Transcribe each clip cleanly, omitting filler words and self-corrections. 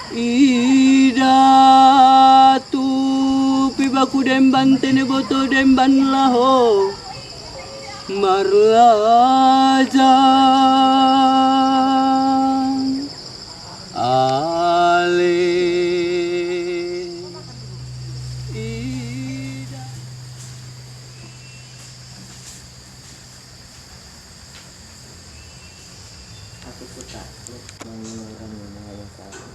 Ida tu pibaku demban tene boto demban laho marlaja ale Ida. Aku tuh takut orang yang mengalami sakit.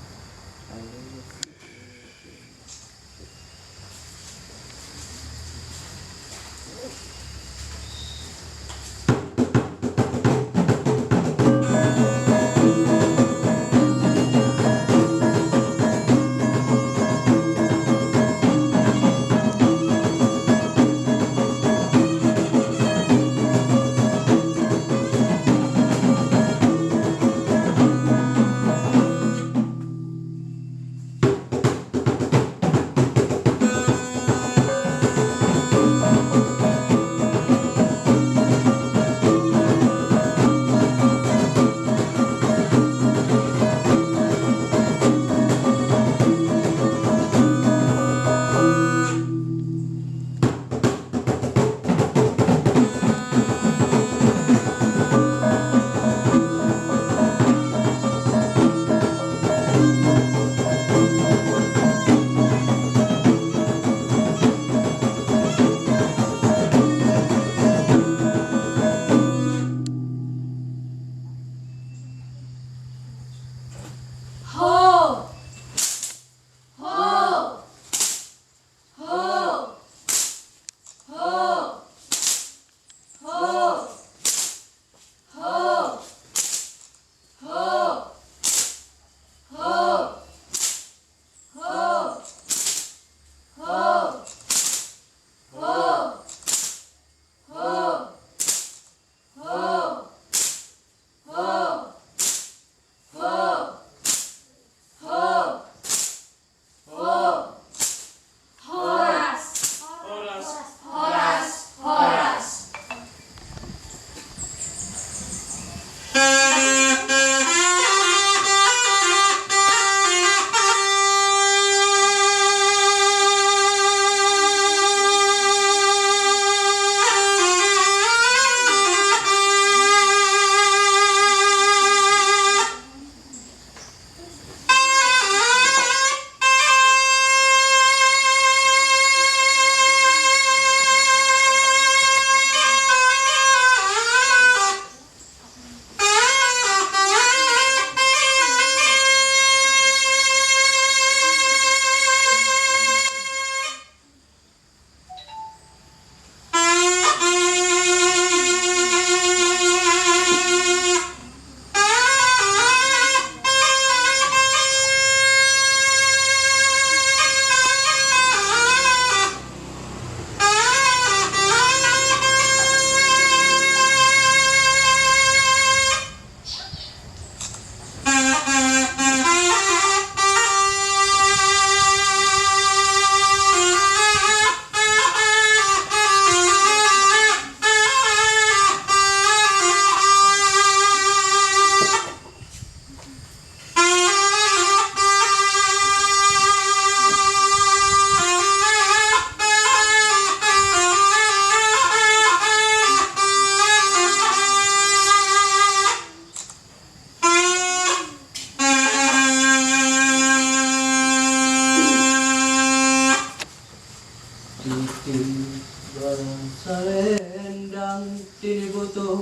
Salendang tini butuh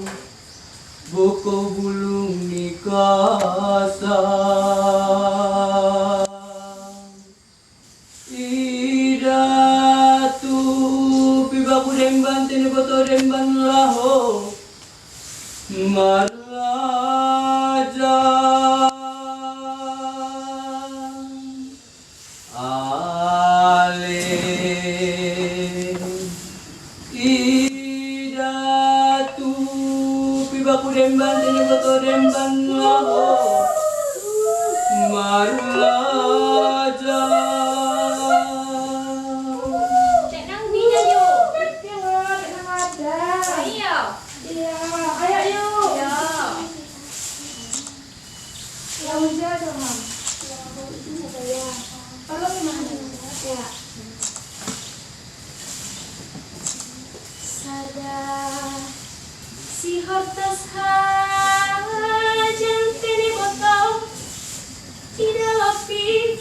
buku bulung nikasa Ida tu pibaku demban tini butuh demban laho marlaja ale Ida tu pibaku demban tini butuh demban laho marlaja Ya. Kalau gimana? Ya. Sada si hortas hajan tini botol tidak lopi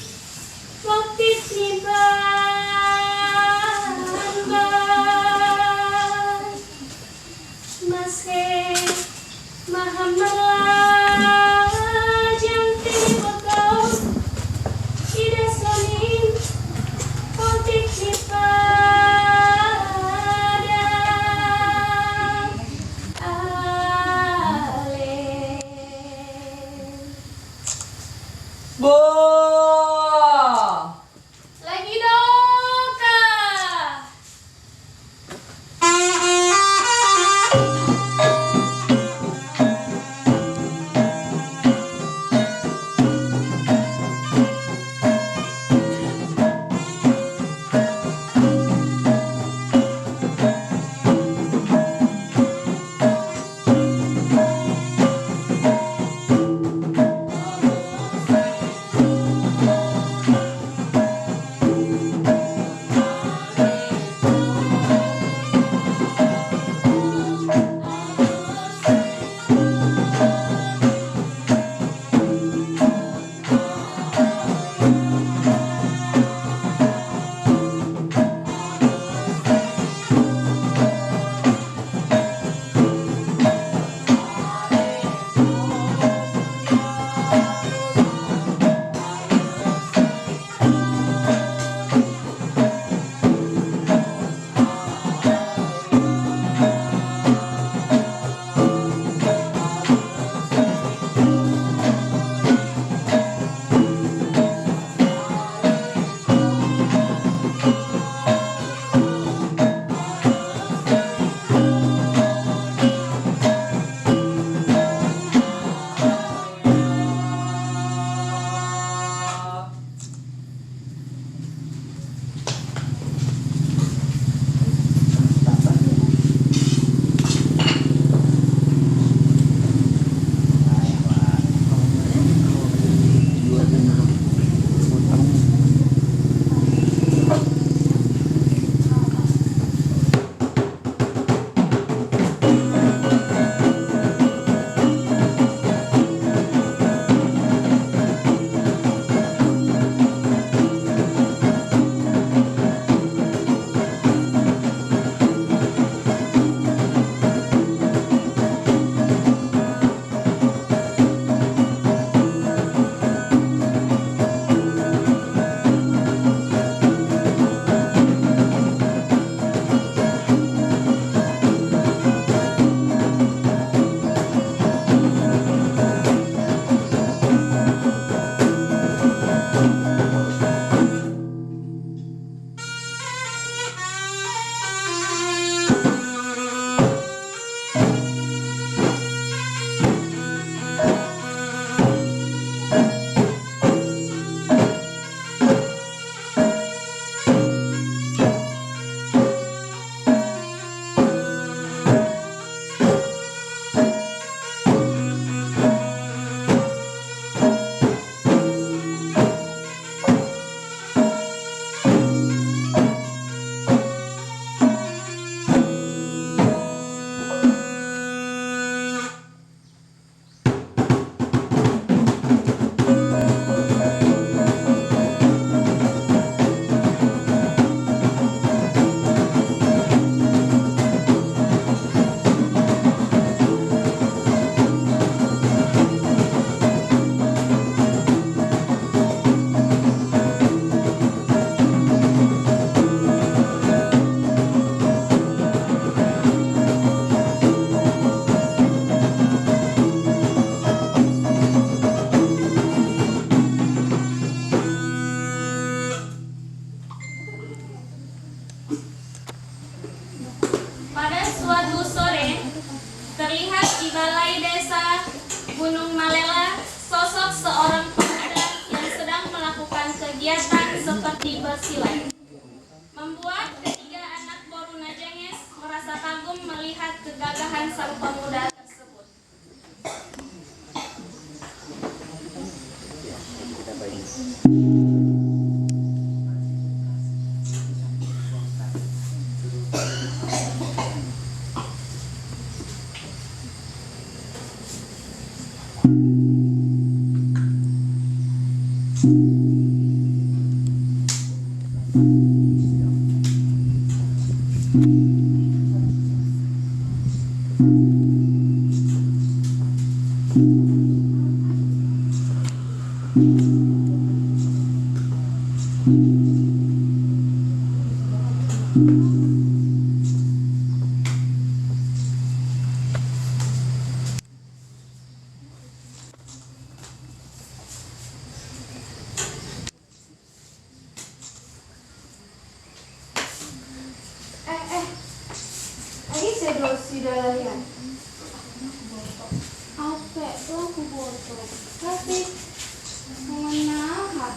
waktu tiban mashe mahamala jang tini botol tidak sonin waktu Bo. lagi doka. Pada suatu sore, terlihat di balai desa Gunung Malela sosok seorang pemuda yang sedang melakukan kegiatan seperti bersilat. Membuat ketiga anak Boru Najanges merasa kagum melihat kegagahan sang pemuda tersebut. Ini saya sudah lihat. Apa itu aku botol? Tapi mengenal apa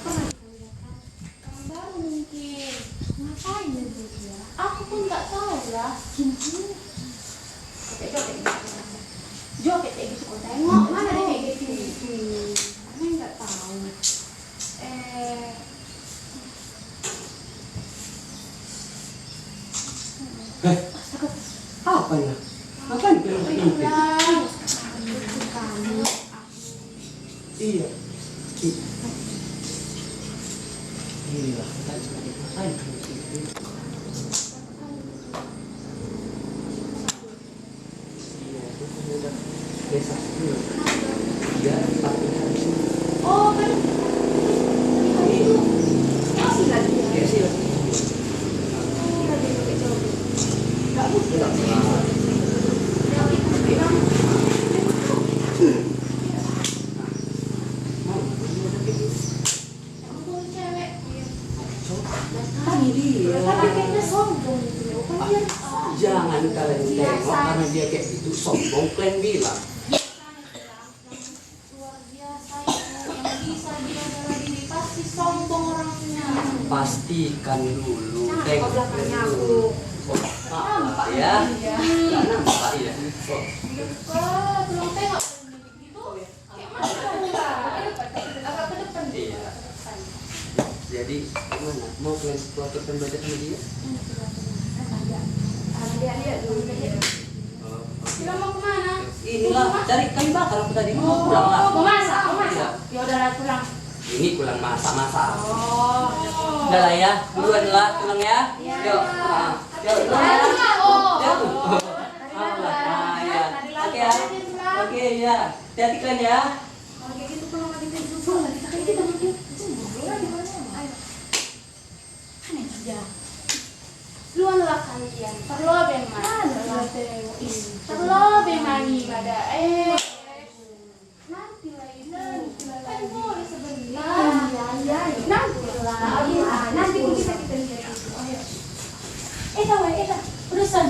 yang baru mungkin. Ngapain dia? Aku pun tak tahu lah. Joget kayak gitu kau tengok mana dia kayak gitu. Karena nggak tahu. Apa ya? Ngapain film ini? Iya. Iya, kita sebagai ngapain film ini? Iya, itu udah desa dulu. Iya, tapi harus. Oh kan? Itu masih lagi ya? Ya sih. Nggak butuh. Jangan kalian tengok karena dia kayak itu sombong, kalian bilang. Luar biasa itu yang bisa dia bela diri pasti sombong orangnya. Pastikan dulu. Nah, Tengok kau belakangnya dulu. aku. Nampak ya? Nggak nampak ya? Wah, belum tengok gitu. Kayak mana? Agak ke depan. Iya. Jadi gimana? Mau kalian keluarkan belajar sama dia? Lihat dulu. Kita mau kemana? Inilah cari kayu bakar aku tadi mau pulang lah. Mau masak? Iya. Ya udahlah pulang. Ini pulang masak. Oh. Udah lah ya, duluan lah pulang ya. Yuk, yuk, duluan ya. Yuk. Nah, ya. Oke ya. Oke ya. Hati-hati kalian ya. Oke, gitu pulang lagi ke Jepang. Kita mungkin Luanlah kalian, terlebih mani pada nanti lagi kan boleh sebentar nanti kita lihat itu. Ayo urusan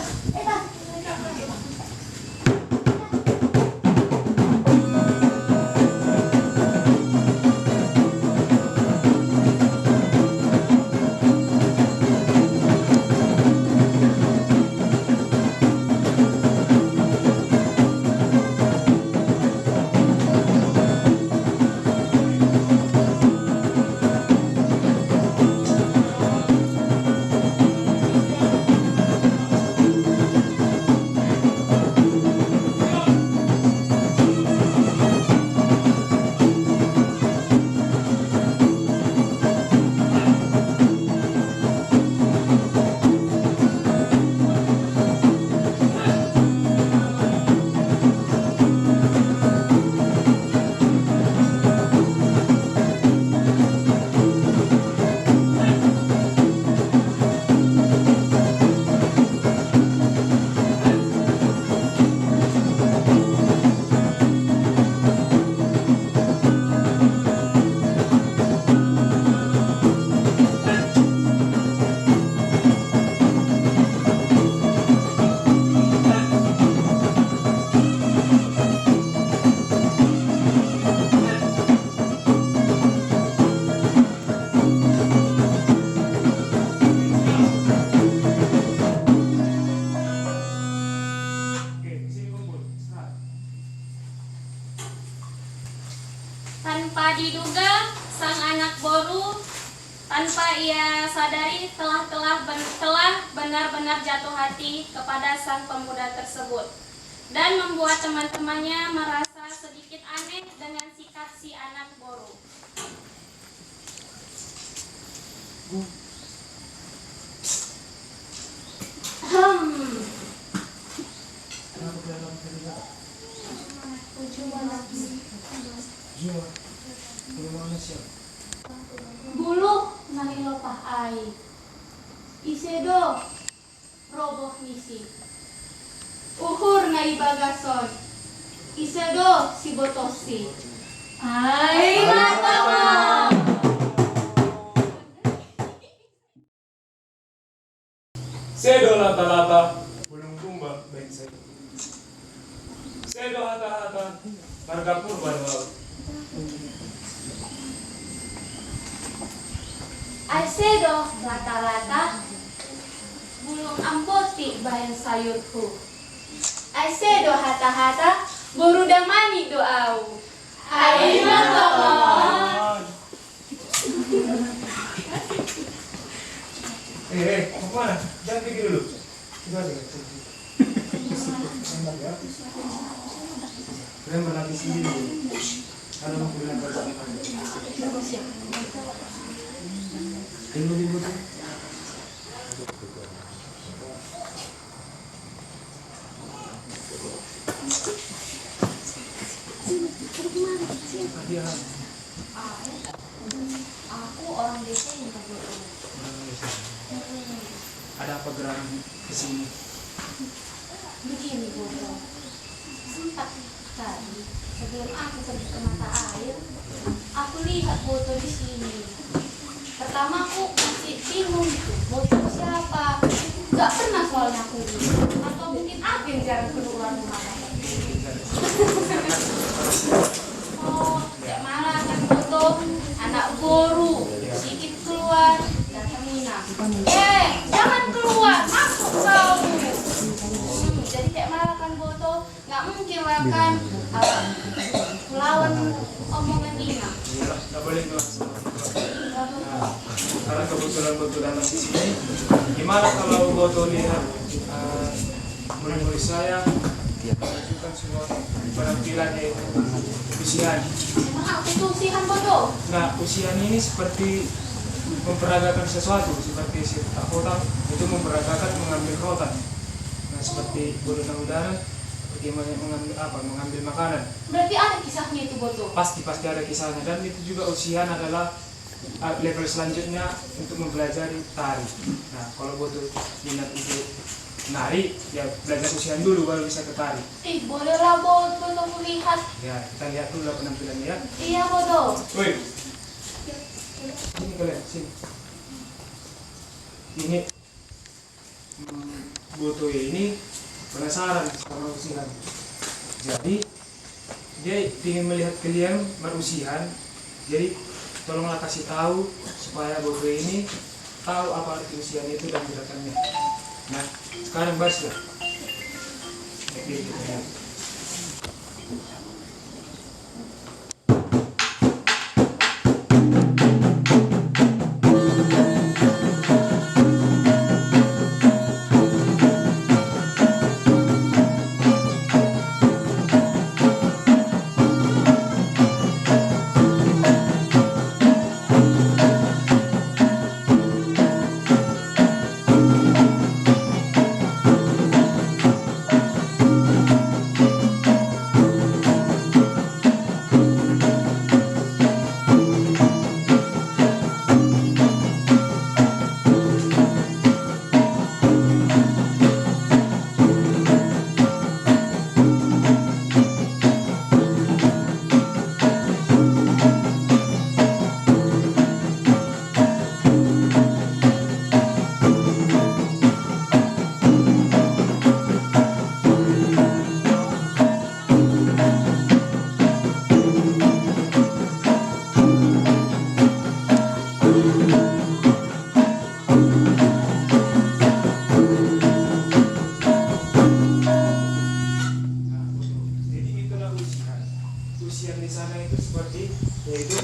Tanpa diduga, sang anak boru tanpa ia sadari telah benar-benar jatuh hati kepada sang pemuda tersebut dan membuat teman-temannya merasa sedikit aneh dengan sikap si anak boru. Bulu nahilopah ai. Isedo roboh misi. Uhur ngai bagason. Isedo si botosi. Ai mantap. Sedo lata-lata, bulung kumba baik saya. Sedo hata-hata, marga purba laut. Aisedo rata-rata bulung amboti bayan sayurku. Aisedo hata-hata boru damani doau. Aina tolong. Mau kemana? Jangan pergi dulu. Kita aja. Kalian berlatih sendiri dulu. Kalau mau bilang bersama. Tunggu di butuh. Aku orang desa yang kebetulan. Ada apa gerangan ke sini? Begini Bodo, sempat tadi sebelum aku pergi ke mata air, aku lihat Bodo di sini. Pertama aku masih bingung gitu, Bodo siapa? Gak pernah soalnya aku lihat. Atau mungkin aku yang jarang keluar rumah. Oh, kayak malah kan Bodo, anak boru, sedikit keluar, datang Nina. Jangan keluar, masuk kau. Jadi kayak malah kan Bodo, nggak mungkin lah kan melawan omongan Nina. Iya, nggak boleh keluar. Karena kebetulan Boto datang di sini. Gimana kalau Boto lihat murid-murid saya menunjukkan semua penampilannya usian? Emang aku tuh usihan Bodo? Nah, usian ini seperti memperagakan sesuatu, seperti si kotak itu memperagakan mengambil rotan. Nah, seperti bodoh udara, bagaimana mengambil makanan. Berarti ada kisahnya itu Bodo? Pasti ada kisahnya, dan itu juga usian adalah level selanjutnya untuk mempelajari tari. Nah, kalau bodoh minat itu nari, ya belajar usian dulu baru bisa ke tari. Boleh lah Bodo aku lihat. Ya, kita lihat dulu penampilannya ya. Iya Bodo. Woi, ini kalian sini. Ini Boto ini penasaran sama usian. Jadi dia ingin melihat kalian berusian. Jadi tolonglah kasih tahu supaya Boto ini tahu apa arti usian itu dan gerakannya. Nah, sekarang baca.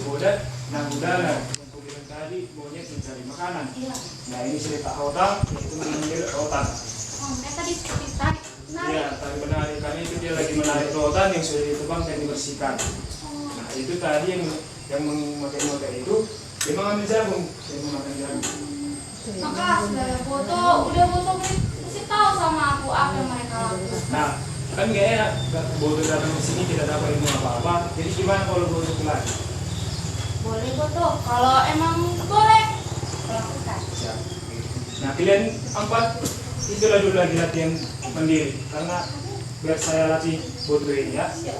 bodat nagudalan. Yang aku bilang tadi monyet mencari makanan. Nah ini cerita otak, yaitu mengambil otak. Oh, mereka ditarik. Iya, tadi menarik karena itu dia lagi menarik rotan yang sudah ditebang dan dibersihkan. Nah itu tadi yang memakai itu dia mengambil jagung, dia memakan jagung. Makasih ya Boto, udah Boto kasih tahu sama aku apa yang mereka lakukan. Nah kan gak enak, Bodo datang ke sini tidak dapat ilmu apa-apa. Jadi gimana kalau Bodo pulang? Boleh Boto, kalau emang boleh lakukan. Siap. Nah kalian 4 itulah dulu lagi latihan mandiri karena biar saya latih Bodo ini ya. Ya.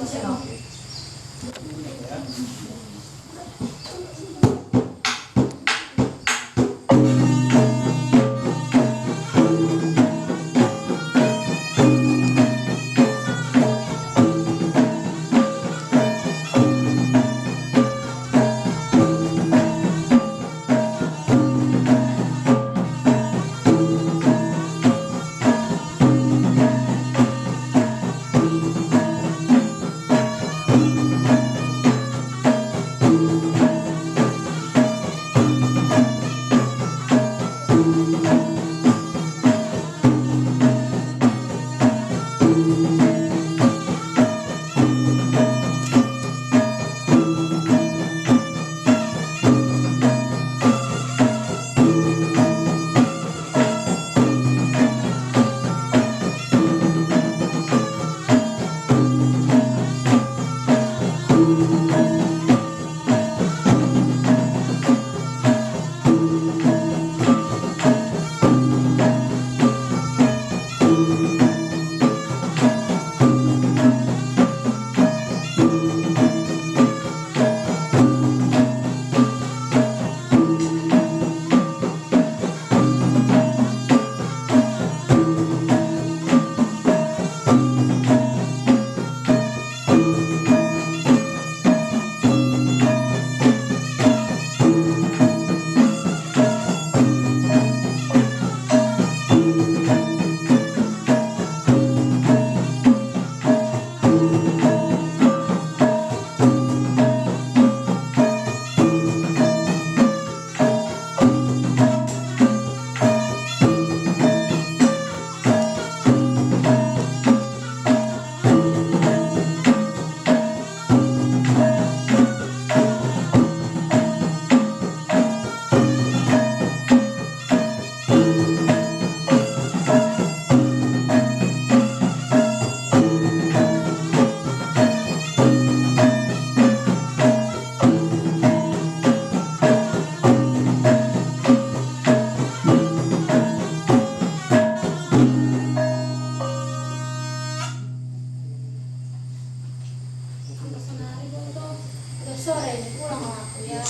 Sore ini pulang sama aku ya.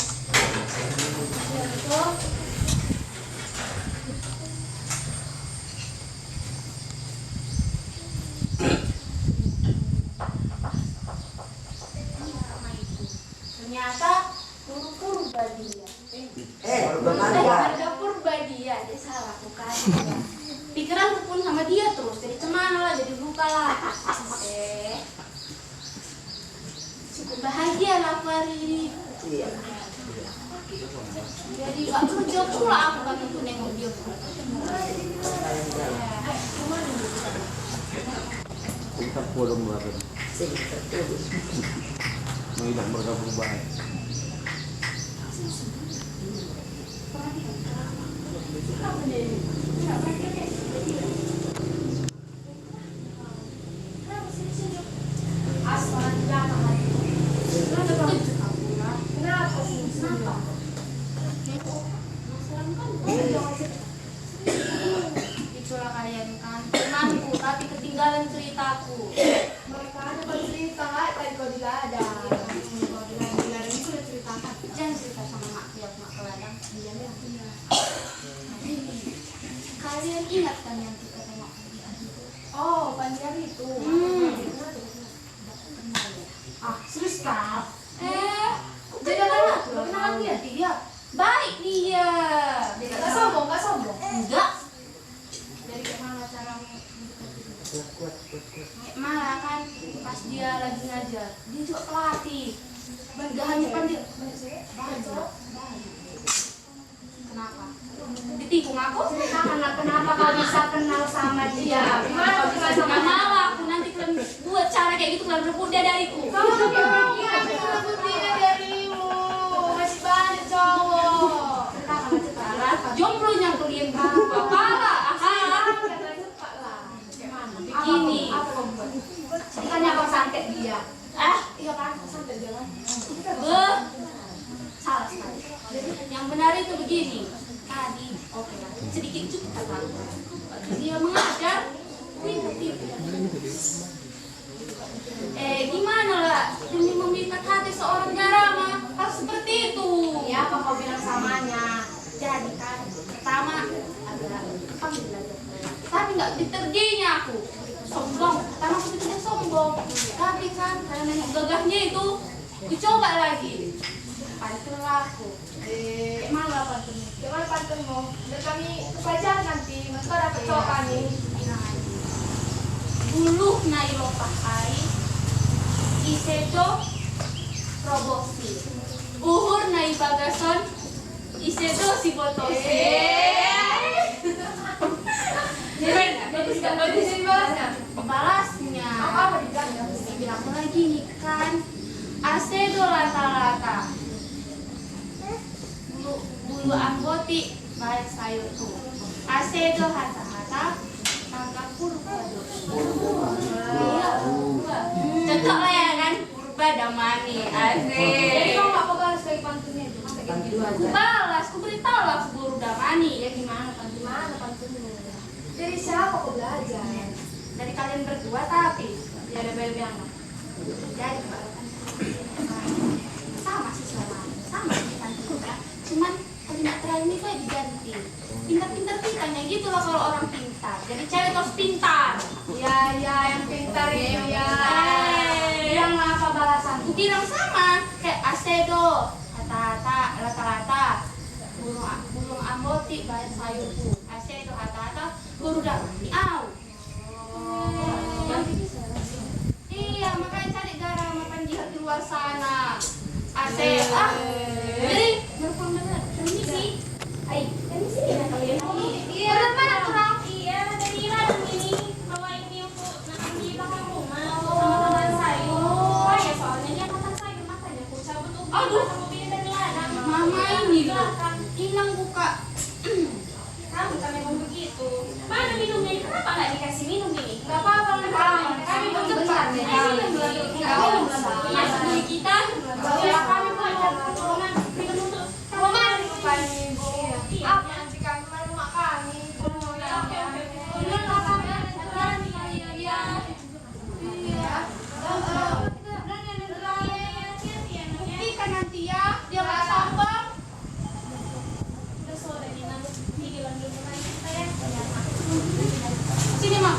Ya Boto. Ternyata purba dia. Ada purba dia salah bukan. Pikiran pun sama dia terus jadi cemana lah, jadi luka lah. Cukup bahagia lah aku hari ini. Iya. Jadi gak kerja pula aku kan untuk nengok dia. Kita pulang berapa? Mengidak bergabung baik. Itulah kalian kan temanku tapi ketinggalan ceritaku. Mereka ada bercerita, tadi kau tidak ada. Bilang itu udah ceritakan. Jangan cerita sama mak ya, mak keladang. Kalian ingat kan yang kita tengok di itu? Oh, panjang itu. Ah, serius kak? Kenalan dia. Baik dia. Gak sombong, gak sombong. Enggak. Dari kemana cara malah kan pas dia lagi ngajar, dia juga pelatih. Gak hanya pandai nikung aku? Kenapa kau bisa kenal sama dia? Gimana kau bisa sama Gak mau aku nanti kalian buat cara kayak gitu kalian rebut dia dariku. Kamu pergi aku rebut dia darimu. Masih banyak cowok. Jomblonya kalian berdua. Pala, begini. Apa kamu buat? Bukannya abang santet dia. Iya kan, santet dia kan. Salah sekali. Yang benar itu begini. Tadi, oke lah, sedikit cukup kata aku. Dia mengajar, gimana lah demi memikat hati seorang Garama harus seperti itu. Ya, apa kau bilang samanya? Jadi kan pertama agak panggil belajar, tapi nggak diterginya aku sombong. Pertama aku tidak sombong, tapi kan karena nengok gagahnya itu dicoba lagi. Pantulah aku. Mana pantunmu? Gimana pantunmu? Biar kami belajar nanti. Mesti dapat cowok kami. Dulu nailo pakai isedo probosi. Uhur nai bagason isedo si botosi. Bagus kan? Bagus ini balasnya. Balasnya. Apa dibilang? Dibilang lagi nih kan. Asedo lata-lata. Bulu anggoti baik sayur tuh. Asedo hata-hata. Tangkap purba. Cocok lah ya kan? Purba damani. Jadi Asik. kamu nggak pegang sekali pantunnya itu? Aku balas, aku beritahu lah aku guru damani. Ya gimana pantunmu? Dari siapa kau belajar? Dari kalian berdua tapi ya ada yang jadi sama sih sama sih pantunnya. Cuman kalimat terakhir ini kayak diganti. Pintar-pintar pitanya gitu lah kalau orang pintar. Jadi cewek harus pintar. Ya yang pintar itu ya. Bilang apa balasan? Bilang sama kayak asedo, hata-hata, rata-rata. Burung amboti bayar sayurku. Asedo, hata-hata, buru damani. Au. Iya, makanya cari Garama penjihat di luar sana. Jadi permisi. Dari sini ya kalian. Iya, dari mana kurang? Iya, dari ladang ini. Bawa ini untuk nanam di belakang rumah sama teman saya. Oh ya, soalnya dia makan sayur, makanya aku cabut ubin. Aduh. Aku ubin dari ladang. Mama ini loh, hilang buka. Kamu bukan memang begitu. Mana minumnya? Kenapa nggak dikasih minum ini? Nggak apa-apa, kami mau cepat ya. Mas beli kita, Ya, kami mau Minum untuk roman bukan ibu. Apa nanti kami mau rumah kami? buktikan nanti ya, dia nggak sambang. udah sore nih, nanti hilang dulu lagi kita ya. Sini mak.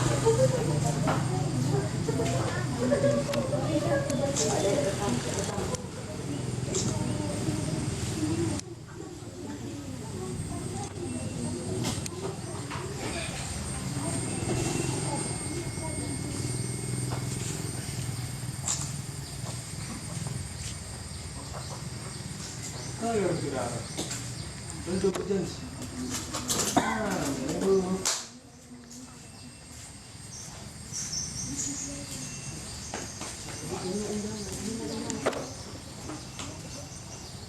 Ayo saudara, untuk berjanji. Ibu.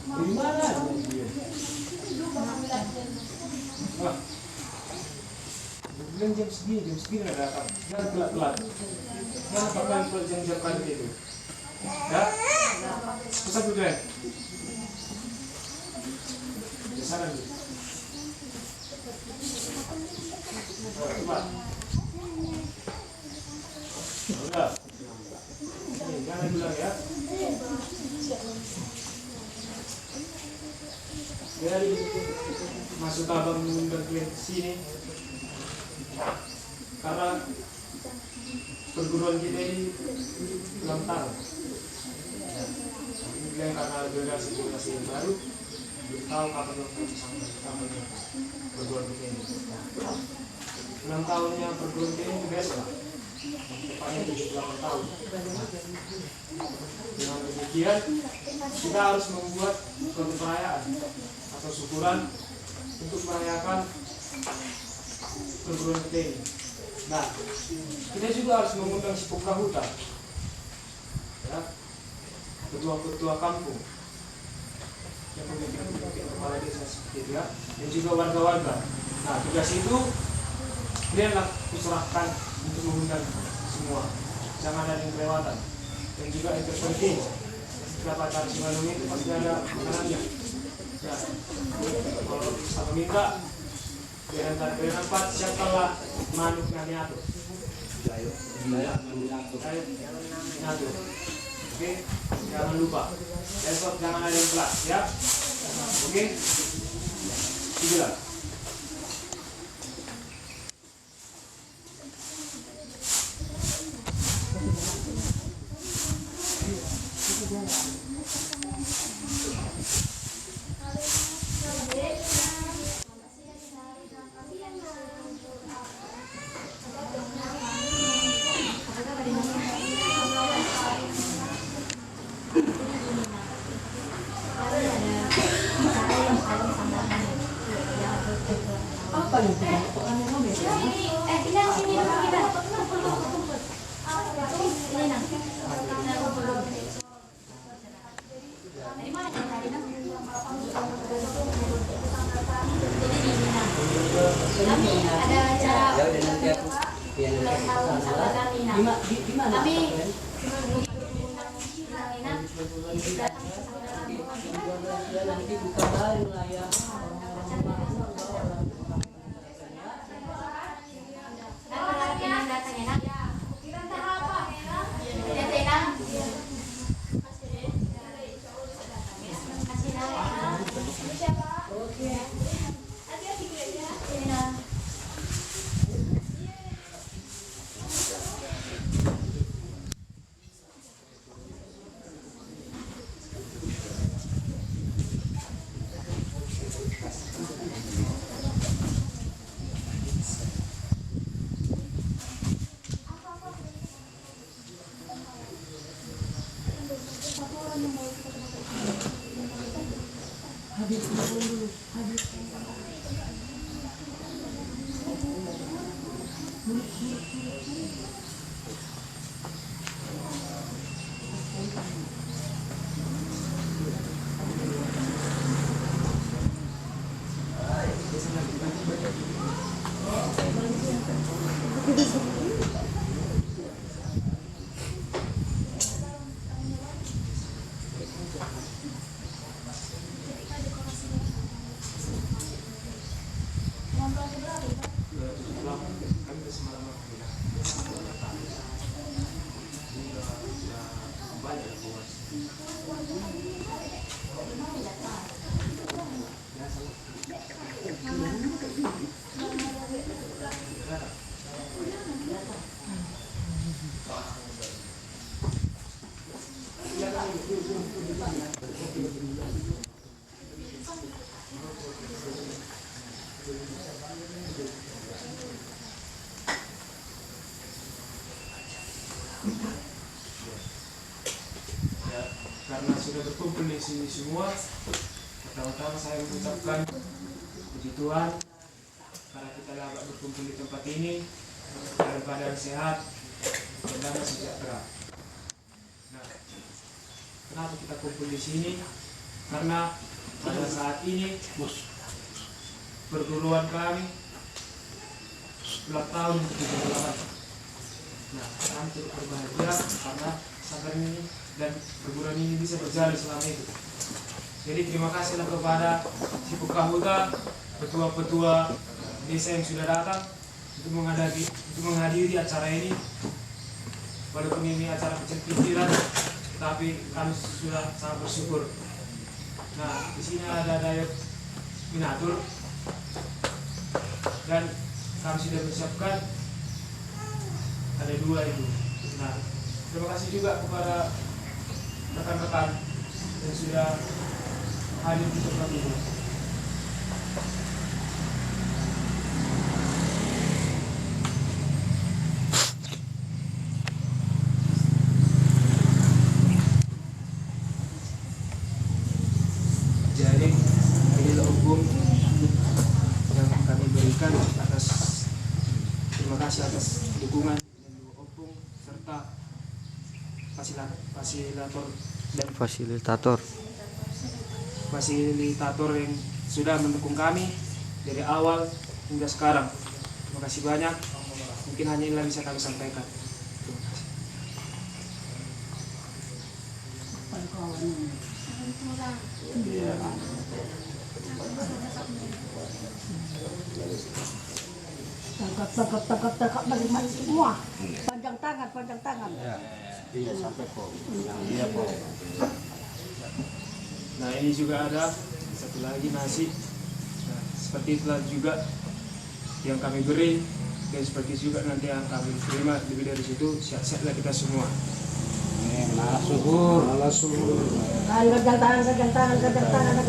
Di mana dia? Wah, bilang jam segini nggak datang. Jangan telat-telat. Jangan pakai kalau jam-jam kali itu. Ya, pesan udah. Di sana dulu. Cepat. Udah. Jangan bilang ya. Jadi masuk abang mengundang kalian ke sini karena perguruan kita ini ulang tahun. Kemudian karena generasi yang baru belum tahu kapan perguruan kita ini. Ulang tahunnya perguruan kita ini besok, tepatnya 78 tahun. Dengan demikian kita harus membuat suatu perayaan atau syukuran untuk merayakan perguruan kita ini. Nah, kita juga harus mengundang si Pukahuta, ya, ketua-ketua kampung, yang pemimpin kepala desa seperti itu ya, dan juga warga-warga. Nah, tugas itu kalianlah kuserahkan untuk mengundang semua, jangan ada yang kelewatan. Dan juga yang terpenting, setiap acara Simalungun itu pasti ada makanannya. Ya, kalau bisa meminta, di antara kalian 4 siapalah manuk yang diatur. Ayo, diatur. Oke, jangan lupa. Besok jangan ada yang kelas, ya. Oke, itulah. Ada acara Ya udah nanti aku biar ulang tahun sama kami. Nah, di mana? kami Kalian? Nanti buka bareng lah ya. Ya, karena sudah berkumpul di sini semua, pertama-tama saya mengucapkan puji Tuhan karena kita dapat berkumpul di tempat ini dalam keadaan sehat dan damai sejahtera. Nah, kenapa kita kumpul di sini? Karena pada saat ini perguruan kami ulang tahun ke-78. Nah, kami turut berbahagia karena pesantren ini dan perguruan ini bisa berjalan selama itu. Jadi terima kasihlah kepada si Pukahuta, ketua-ketua desa yang sudah datang untuk menghadiri acara ini. Walaupun ini acara kecil-kecilan, tetapi kami sudah sangat bersyukur. Nah, di sini ada Dayot Minatur dan kami sudah bersiapkan ada 2 itu. Nah, terima kasih juga kepada rekan-rekan yang sudah hadir di tempat ini. Jadi inilah hukum yang kami berikan kasih atas dukungan dan juga opung serta fasilitator yang sudah mendukung kami dari awal hingga sekarang. Terima kasih banyak. Mungkin hanya inilah bisa kami sampaikan. Terima kasih. Tangkap bagaimana semua. Panjang tangan. Iya sampai kok. Iya kok. Nah ini juga ada satu lagi nasi. Nah, seperti itulah juga yang kami beri dan seperti juga nanti yang kami terima lebih dari situ. Siap-siaplah kita semua. Malah subur. Kerjang tangan.